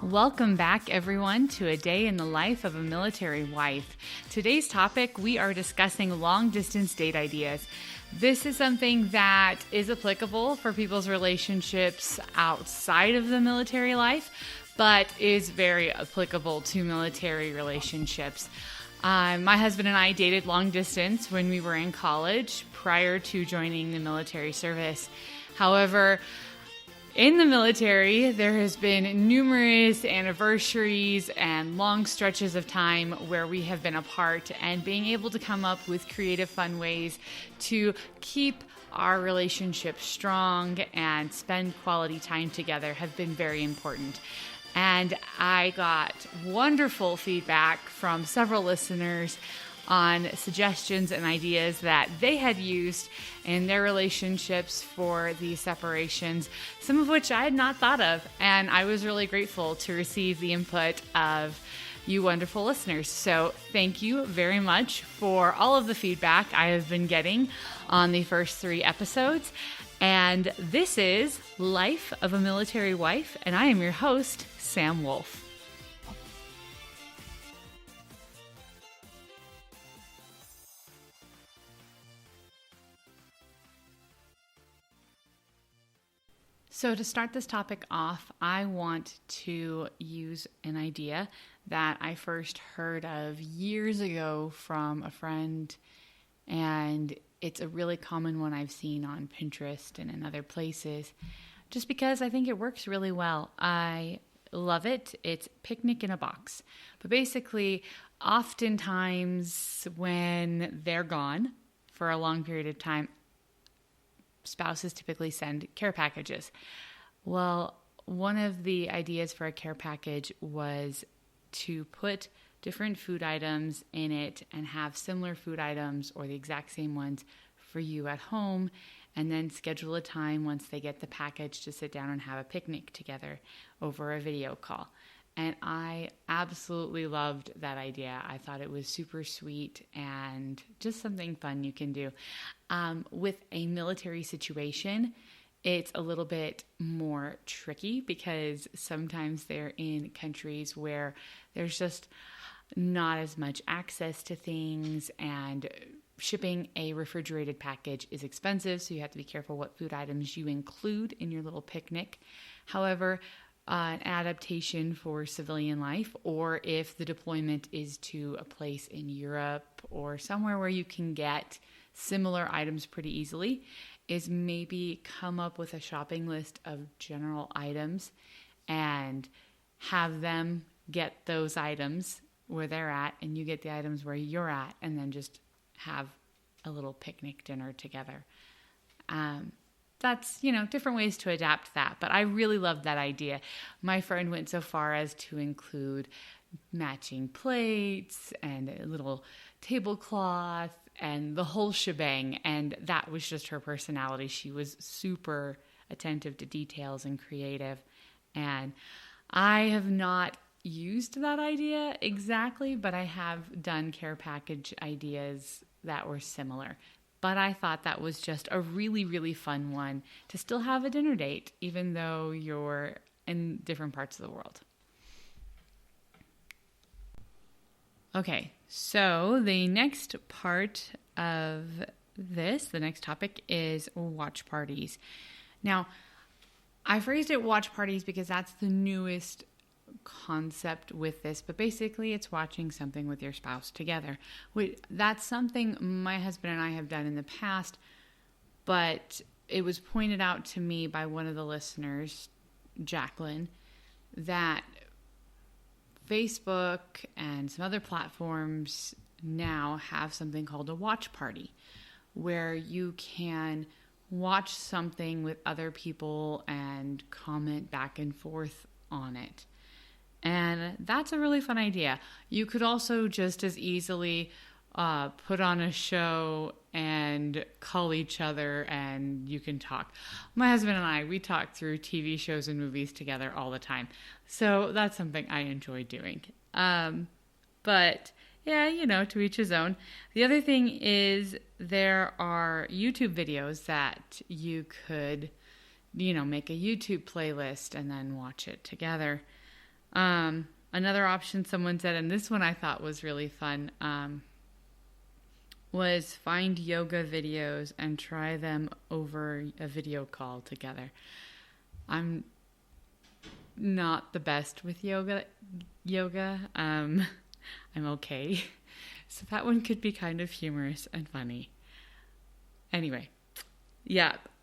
Welcome back, everyone, to a day in the life of a military wife. Today's topic, we are discussing long-distance date ideas. This is something that is applicable for people's relationships outside of the military life, but is very applicable to military relationships. My husband and I dated long distance when we were in college prior to joining the military service. However, in the military, there has been numerous anniversaries and long stretches of time where we have been apart, and being able to come up with creative, fun ways to keep our relationship strong and spend quality time together have been very important. And I got wonderful feedback from several listeners on suggestions and ideas that they had used in their relationships for these separations, some of which I had not thought of. And I was really grateful to receive the input of you wonderful listeners. So thank you very much for all of the feedback I have been getting on the first 3 episodes. And this is Life of a Military Wife, and I am your host, Sam Wolf. So to start this topic off, I want to use an idea that I first heard of years ago from a friend, and it's a really common one I've seen on Pinterest and in other places, just because I think it works really well. I love it. It's picnic in a box. But basically, oftentimes when they're gone for a long period of time, spouses typically send care packages. Well, one of the ideas for a care package was to put different food items in it and have similar food items or the exact same ones for you at home, and then schedule a time once they get the package to sit down and have a picnic together over a video call. And I absolutely loved that idea. I thought it was super sweet and just something fun you can do. With a military situation, it's a little bit more tricky because sometimes they're in countries where there's just not as much access to things, and shipping a refrigerated package is expensive, so you have to be careful what food items you include in your little picnic. However, an adaptation for civilian life, or if the deployment is to a place in Europe or somewhere where you can get similar items pretty easily, is maybe come up with a shopping list of general items and have them get those items where they're at and you get the items where you're at, and then just have a little picnic dinner together. That's, different ways to adapt that. But I really loved that idea. My friend went so far as to include matching plates and a little tablecloth and the whole shebang. And that was just her personality. She was super attentive to details and creative. And I have not used that idea exactly, but I have done care package ideas that were similar. But I thought that was just a really, really fun one to still have a dinner date, even though you're in different parts of the world. Okay, so the next part of this, the next topic, is watch parties. Now, I phrased it watch parties because that's the newest concept with this, but basically it's watching something with your spouse together. That's something my husband and I have done in the past, but it was pointed out to me by one of the listeners, Jacqueline, that Facebook and some other platforms now have something called a watch party, where you can watch something with other people and comment back and forth on it. And that's a really fun idea. You could also just as easily put on a show and call each other and you can talk. My husband and I, we talk through TV shows and movies together all the time. So that's something I enjoy doing. But yeah, to each his own. The other thing is there are YouTube videos that you could, make a YouTube playlist and then watch it together. Another option someone said, and this one I thought was really fun, was find yoga videos and try them over a video call together. I'm not the best with yoga. I'm okay. So that one could be kind of humorous and funny. Anyway,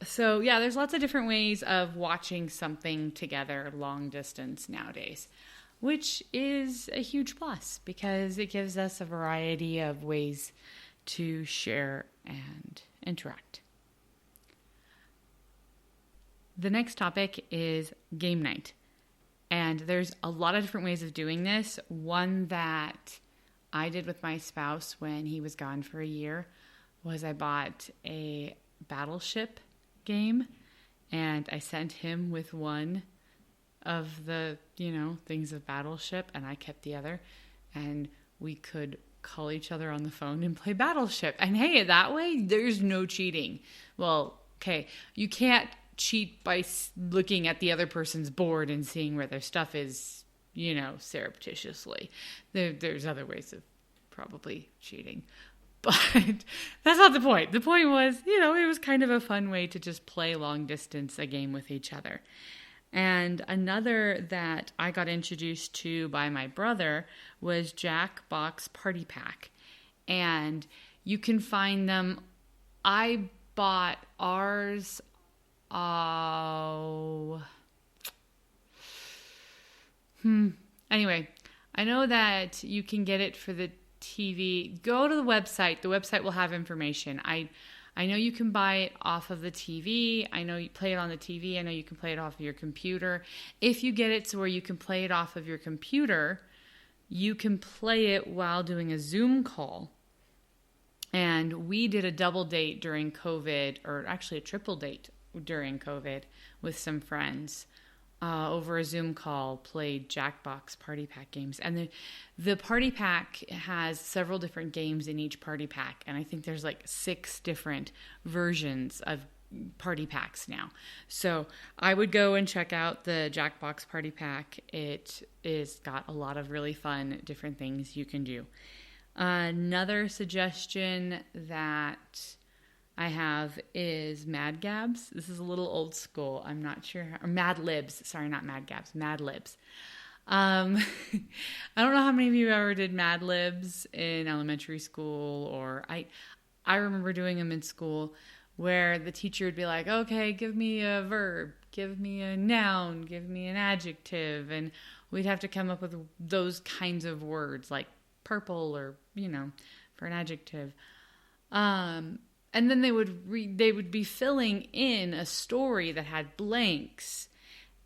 so there's lots of different ways of watching something together long distance nowadays, which is a huge plus because it gives us a variety of ways to share and interact. The next topic is game night. And there's a lot of different ways of doing this. One that I did with my spouse when he was gone for a year was I bought a battleship game and I sent him with one of the, things of battleship and I kept the other, and we could call each other on the phone and play battleship. And hey, that way there's no cheating. Well, okay, you can't cheat by looking at the other person's board and seeing where their stuff is, surreptitiously. There's other ways of probably cheating. But that's not the point. The point was, it was kind of a fun way to just play long distance a game with each other. And another that I got introduced to by my brother was Jackbox Party Pack. And you can find them. I bought ours. Anyway, I know that you can get it for the TV. Go to the website. The website will have information. I know you can buy it off of the TV. I know you play it on the TV. I know you can play it off of your computer. If you get it to where you can play it off of your computer, you can play it while doing a Zoom call. And we did a double date during COVID, or actually a triple date during COVID with some friends. Over a Zoom call, played Jackbox Party Pack games. And the Party Pack has several different games in each Party Pack. And I think there's like 6 different versions of Party Packs now. So I would go and check out the Jackbox Party Pack. It is got a lot of really fun different things you can do. Another suggestion that I have is Mad Gabs. This is a little old school. I'm not sure. Or Mad Libs. Sorry, not Mad Gabs. Mad Libs. I don't know how many of you ever did Mad Libs in elementary school, or I remember doing them in school where the teacher would be like, okay, give me a verb, give me a noun, give me an adjective, and we'd have to come up with those kinds of words like purple or, for an adjective. And then they would be filling in a story that had blanks.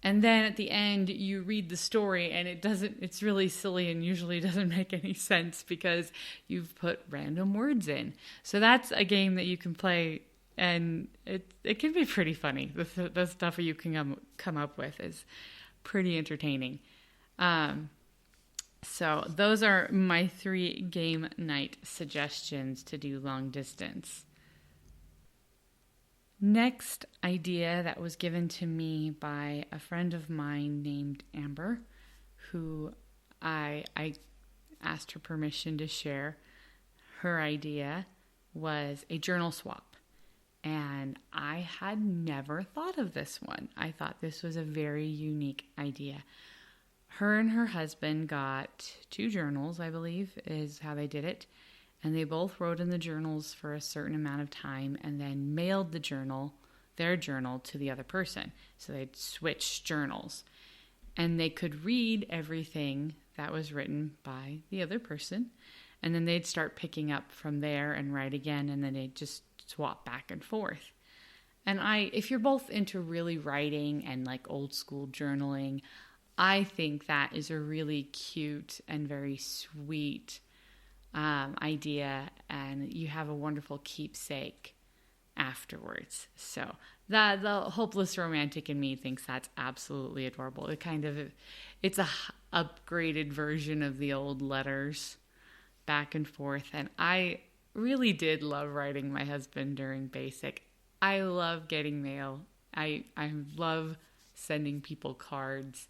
And then at the end, you read the story and it's really silly and usually doesn't make any sense because you've put random words in. So that's a game that you can play, and it can be pretty funny. The stuff you can come up with is pretty entertaining. So those are my 3 game night suggestions to do long distance. Next idea that was given to me by a friend of mine named Amber, who I asked her permission to share. Her idea was a journal swap. And I had never thought of this one. I thought this was a very unique idea. Her and her husband got 2 journals, I believe, is how they did it. And they both wrote in the journals for a certain amount of time and then mailed their journal to the other person. So they'd switch journals. And they could read everything that was written by the other person. And then they'd start picking up from there and write again. And then they'd just swap back and forth. And if you're both into really writing and like old school journaling, I think that is a really cute and very sweet idea, and you have a wonderful keepsake afterwards. So the hopeless romantic in me thinks that's absolutely adorable. It's a upgraded version of the old letters back and forth, and I really did love writing my husband during basic. I love getting mail. I love sending people cards.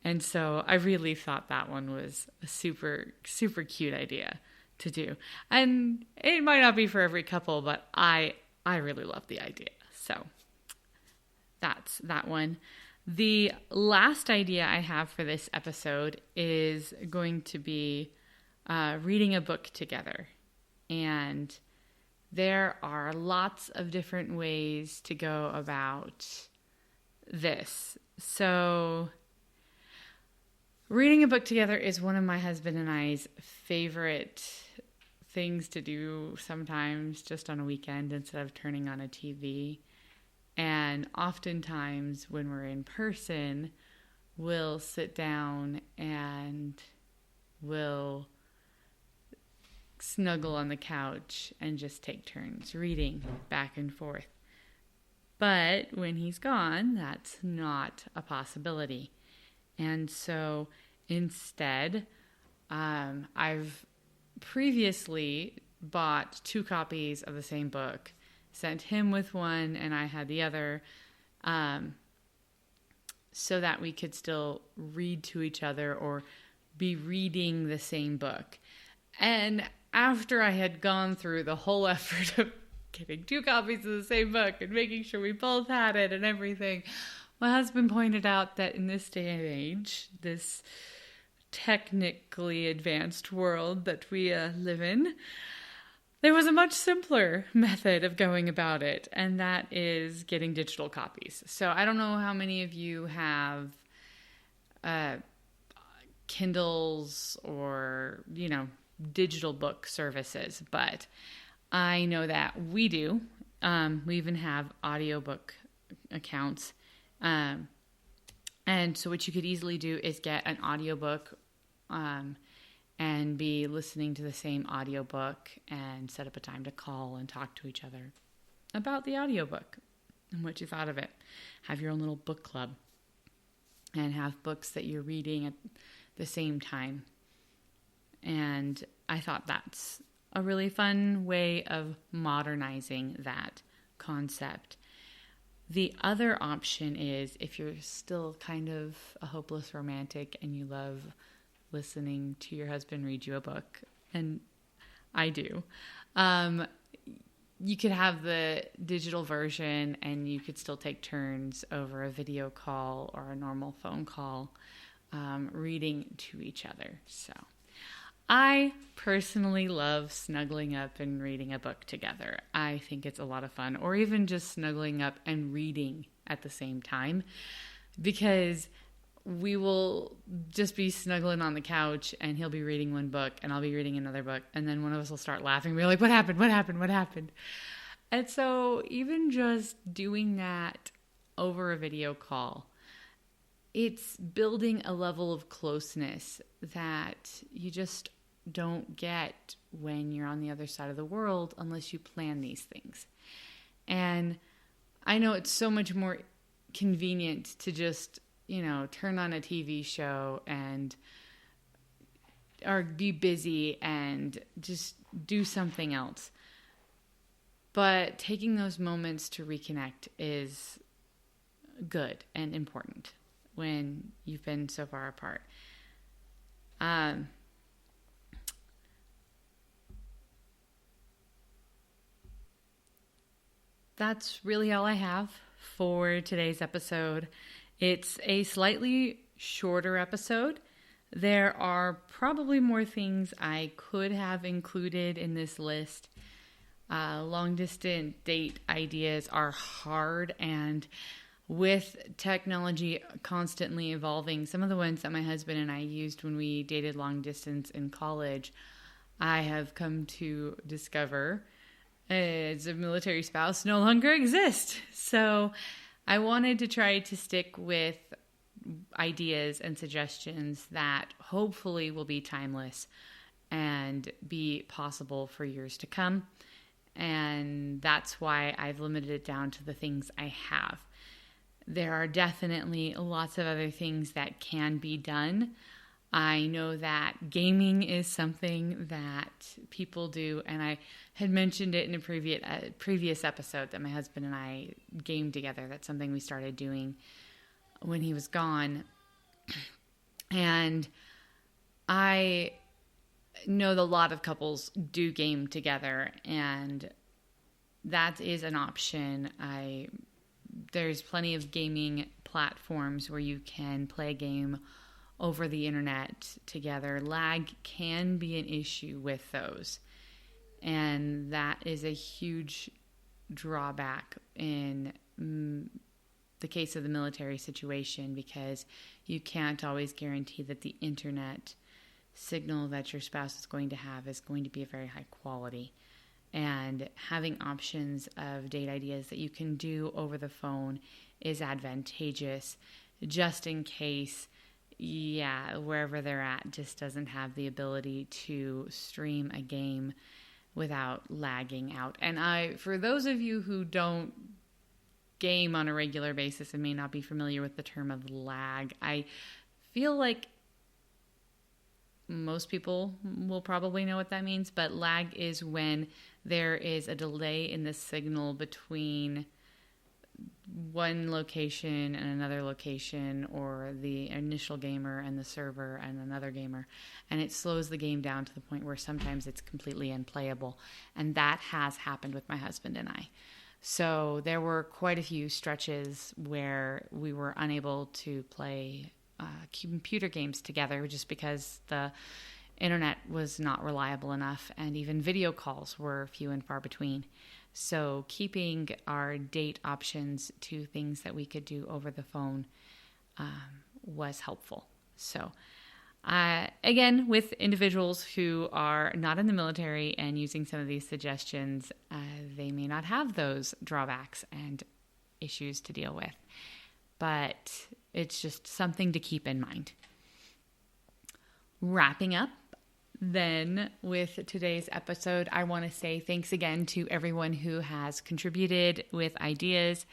And so I really thought that one was a super, super cute idea to do. And it might not be for every couple, but I really love the idea. So that's that one. The last idea I have for this episode is going to be reading a book together. And there are lots of different ways to go about this. So reading a book together is one of my husband and I's favorite things to do sometimes just on a weekend instead of turning on a TV. And oftentimes when we're in person, we'll sit down and we'll snuggle on the couch and just take turns reading back and forth. But when he's gone, that's not a possibility. And so instead, I've previously bought 2 copies of the same book, sent him with one and I had the other, so that we could still read to each other or be reading the same book. And after I had gone through the whole effort of getting 2 copies of the same book and making sure we both had it and everything, my husband pointed out that in this day and age, this technically advanced world that we live in, there was a much simpler method of going about it, and that is getting digital copies. So I don't know how many of you have Kindles or, digital book services, but I know that we do. We even have audiobook accounts. And so what you could easily do is get an audiobook and be listening to the same audiobook and set up a time to call and talk to each other about the audiobook and what you thought of it. Have your own little book club and have books that you're reading at the same time. And I thought that's a really fun way of modernizing that concept. The other option is if you're still kind of a hopeless romantic and you love listening to your husband read you a book, and I do, you could have the digital version and you could still take turns over a video call or a normal phone call, reading to each other. So I personally love snuggling up and reading a book together. I think it's a lot of fun, or even just snuggling up and reading at the same time, because we will just be snuggling on the couch and he'll be reading one book and I'll be reading another book. And then one of us will start laughing. We're like, what happened? What happened? What happened? And so even just doing that over a video call, it's building a level of closeness that you just don't get when you're on the other side of the world unless you plan these things. And I know it's so much more convenient to just, turn on a TV show or be busy and just do something else. But taking those moments to reconnect is good and important when you've been so far apart. That's really all I have for today's episode. It's a slightly shorter episode. There are probably more things I could have included in this list. Long distance date ideas are hard, and with technology constantly evolving, some of the ones that my husband and I used when we dated long distance in college, I have come to discover as a military spouse no longer exist. So I wanted to try to stick with ideas and suggestions that hopefully will be timeless and be possible for years to come. And that's why I've limited it down to the things I have. There are definitely lots of other things that can be done. I know that gaming is something that people do, and I had mentioned it in a previous episode that my husband and I game together. That's something we started doing when he was gone. And I know that a lot of couples do game together, and that is an option. There's plenty of gaming platforms where you can play a game over the internet together. Lag can be an issue with those, and that is a huge drawback in the case of the military situation, because you can't always guarantee that the internet signal that your spouse is going to have is going to be a very high quality. And having options of date ideas that you can do over the phone is advantageous, just in case, wherever they're at just doesn't have the ability to stream a game without lagging out. And for those of you who don't game on a regular basis and may not be familiar with the term of lag, I feel like most people will probably know what that means, but lag is when there is a delay in the signal between one location and another location, or the initial gamer and the server and another gamer, and it slows the game down to the point where sometimes it's completely unplayable. And that has happened with my husband and I. So there were quite a few stretches where we were unable to play computer games together just because the internet was not reliable enough, and even video calls were few and far between. So keeping our date options to things that we could do over the phone was helpful. So again, with individuals who are not in the military and using some of these suggestions, they may not have those drawbacks and issues to deal with. But it's just something to keep in mind. Wrapping up then with today's episode, I want to say thanks again to everyone who has contributed with ideas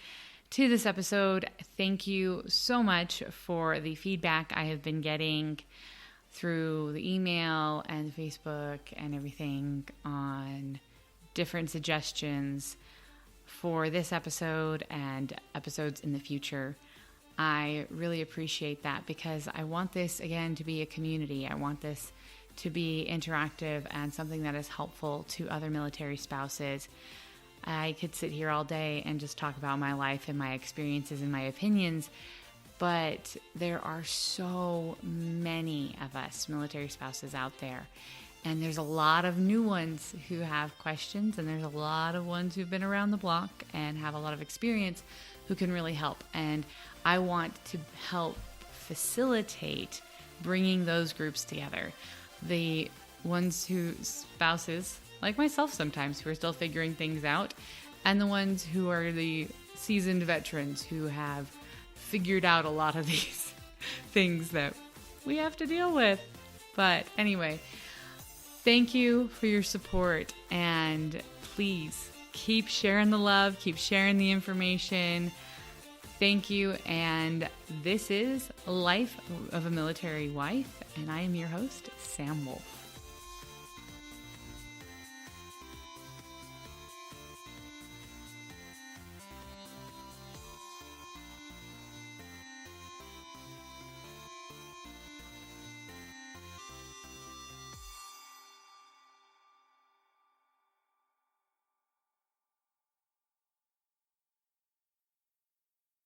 to this episode. Thank you so much for the feedback I have been getting through the email and Facebook and everything on different suggestions for this episode and episodes in the future. I really appreciate that, because I want this, again, to be a community. I want this to be interactive and something that is helpful to other military spouses. I could sit here all day and just talk about my life and my experiences and my opinions, but there are so many of us military spouses out there, and there's a lot of new ones who have questions, and there's a lot of ones who've been around the block and have a lot of experience who can really help. And I want to help facilitate bringing those groups together. The ones spouses, like myself sometimes, who are still figuring things out, and the ones who are the seasoned veterans who have figured out a lot of these things that we have to deal with. But anyway, thank you for your support, and please keep sharing the love, keep sharing the information. Thank you, and this is Life of a Military Wife, and I am your host, Sam Wolf.